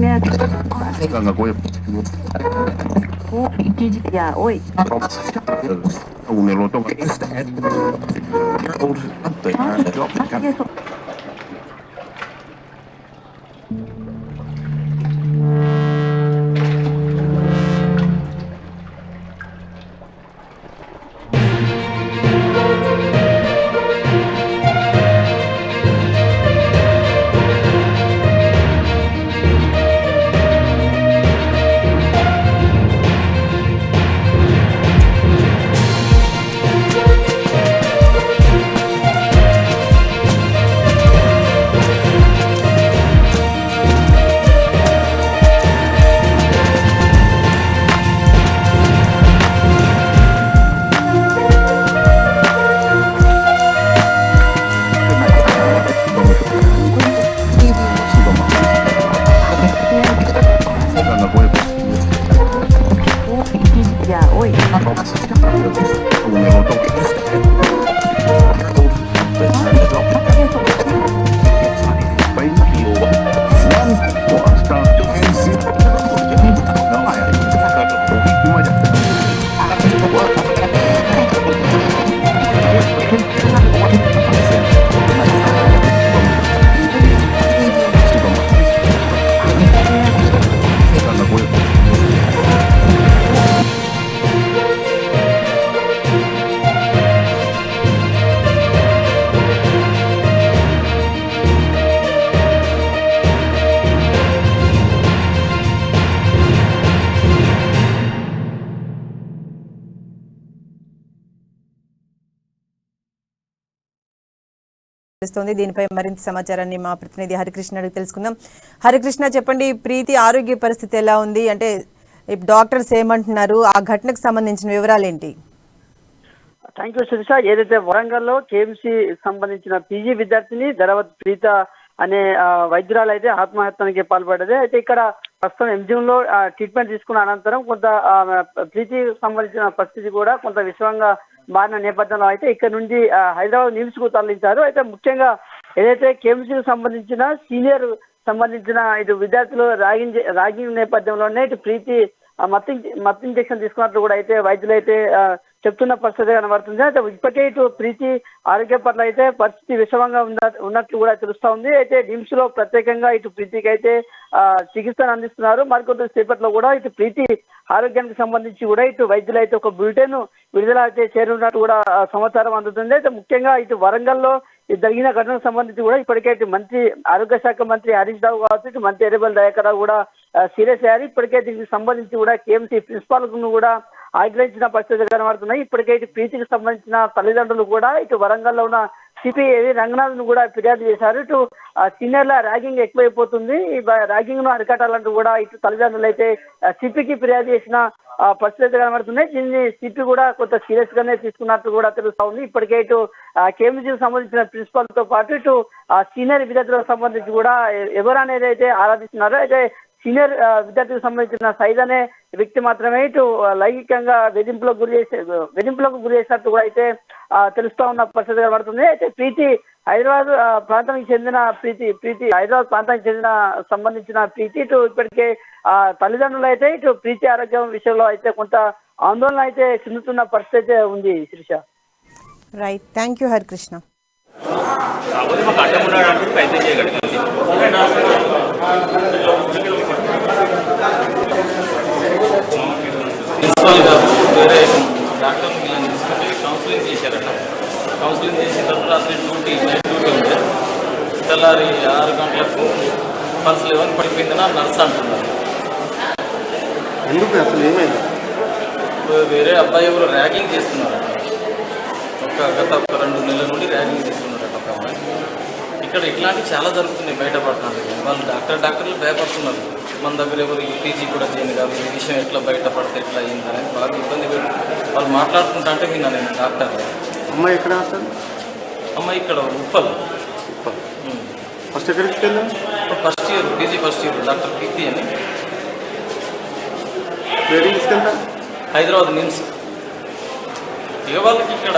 Ganga Goya. Ya, oi. Unelo to. Ya, oi. Unelo to. దీనిపై మరింత సమాచారాన్ని మా ప్రతినిధి హరికృష్ణ అడిగి తెలుసుకుందాం. హరికృష్ణ, చెప్పండి, ప్రీతి ఆరోగ్య పరిస్థితి ఎలా ఉంది? అంటే డాక్టర్స్ ఏమంటున్నారు? ఆ ఘటనకు సంబంధించిన వివరాలు ఏంటి? Thank you Sirisha. ఏదైతే వరంగల్లో కేఎంసీ సంబంధించిన పీజీ విద్యార్థిని ధరవత్ ప్రీత అనే వైద్యురాలు అయితే ఆత్మహత్యానికి పాల్పడ్డది. అయితే ఇక్కడ ప్రస్తుతం ఎంజిఎంలో ట్రీట్మెంట్ తీసుకున్న అనంతరం కొంత ప్రీతికి సంబంధించిన పరిస్థితి కూడా కొంత విషమంగా మారిన నేపథ్యంలో అయితే ఇక్కడ నుండి హైదరాబాద్ నిమ్స్ కు తరలించారు. అయితే ముఖ్యంగా ఏదైతే కేఎంసీకి సంబంధించిన సీనియర్ సంబంధించిన ఇటు విద్యార్థులు ర్యాగింగ్ నేపథ్యంలోనే ఇటు ప్రీతి మత్తు ఇంజెక్షన్ తీసుకున్నట్లు కూడా అయితే వైద్యులు అయితే చెప్తున్న పరిస్థితి కనబడుతుంది. అయితే ఇప్పటికే ఇటు ప్రీతి ఆరోగ్య పట్ల అయితే పరిస్థితి విషమంగా ఉన్నట్లు కూడా తెలుస్తా ఉంది. అయితే నిమ్స్ లో ప్రత్యేకంగా ఇటు ప్రీతికి అయితే చికిత్సను అందిస్తున్నారు. మరికొంత సేపట్లో కూడా ఇటు ప్రీతి ఆరోగ్యానికి సంబంధించి కూడా ఇటు వైద్యులు అయితే ఒక బులెటిన్ విడుదల అయితే చేరున్నట్టు కూడా సమాచారం అందుతుంది. అయితే ముఖ్యంగా ఇటు వరంగల్లో జరిగిన ఘటనకు సంబంధించి కూడా ఇప్పటికే ఇటు మంత్రి ఆరోగ్య శాఖ మంత్రి హరీష్ రావు కావచ్చు, ఇటు మంత్రి ఎర్రబెల్లి దయాకర్ రావు కూడా సీరియస్ అయ్యారు. ఇప్పటికే దీనికి సంబంధించి కూడా కేఎంసీ ప్రిన్సిపాల్ ను కూడా ఆగ్రహించిన పరిస్థితులు కనబడుతున్నాయి. ఇప్పటికే ఇటు ప్రీతికి సంబంధించిన తల్లిదండ్రులు కూడా ఇటు వరంగల్లో ఉన్న సిపి రంగనాథ్ ను కూడా ఫిర్యాదు చేశారు. ఇటు సీనియర్ల ర్యాగింగ్ ఎక్కువైపోతుంది, ఈ ర్యాగింగ్ ను అరికట్టాలంటూ కూడా ఇటు తల్లిదండ్రులు అయితే సిపికి ఫిర్యాదు చేసిన పరిస్థితులు కనబడుతున్నాయి. దీన్ని సిపి కూడా కొంత సీరియస్ గానే తీసుకున్నట్టు కూడా తెలుస్తా ఉంది. ఇప్పటికే ఇటు కేఎంసీకి సంబంధించిన ప్రిన్సిపల్ తో పాటు ఇటు సీనియర్ విద్యార్థులకు సంబంధించి కూడా ఎవరు అనేది అయితే ఆరాధిస్తున్నారు. అయితే సీనియర్ విద్యార్థికి సంబంధించిన సైద్ అనే వ్యక్తి మాత్రమే ఇటు లైంగికంగా వేధింపులకు గురి చేసినట్టు కూడా అయితే తెలుస్తా ఉన్న పరిస్థితి కనబడుతుంది. అయితే ప్రీతి హైదరాబాద్ ప్రాంతానికి చెందిన హైదరాబాద్ ప్రాంతానికి సంబంధించిన ప్రీతి ఇటు ఇప్పటికే తల్లిదండ్రులు అయితే ఇటు ప్రీతి ఆరోగ్యం విషయంలో అయితే కొంత ఆందోళన అయితే చెందుతున్న పరిస్థితి అయితే ఉంది. Sirisha, right, thank you Harikrishna. Principal గారు వేరే డాక్టర్ వీళ్ళని తీసుకుంటే కౌన్సిలింగ్ చేశారట. కౌన్సిలింగ్ చేసిన తర్వాత అతని నైట్ డ్యూటీ ఉంటే తెల్లారి 6 గంటలకు పల్స్ లెవెల్ పడిపోయిందని నర్స్ అంటున్నారు. ఎందుకు అసలు ఏమైంది? వేరే అబ్బాయి ఎవరు ర్యాగింగ్ చేస్తున్నారట. గత 2 నెలల నుండి ర్యాగింగ్ చేస్తున్నారట ఒక అమ్మాయి. ఇక్కడ ఇట్లాంటివి చాలా జరుగుతున్నాయి బయటపడుతున్నారు. వాళ్ళు డాక్టర్లు భయపడుతున్నారు. మన దగ్గర ఎవరు పీజీ కూడా చేయను కాదు, ఈ విషయం ఎట్లా బయటపడితే ఎట్లా అయిందని బాగా ఇబ్బంది పెట్టి వాళ్ళు మాట్లాడుకుంటా అంటే విన్నా నేను డాక్టర్. అమ్మాయి ఎక్కడ వస్తుంది? అమ్మాయి ఇక్కడ ఉప్పల్ ఫస్ట్ ఎక్కడికి వెళ్ళాం? First year PG first year doctor Preethi అని తీసుకెళ్తా హైదరాబాద్ నిమ్స్. ఇక వాళ్ళకి ఇక్కడ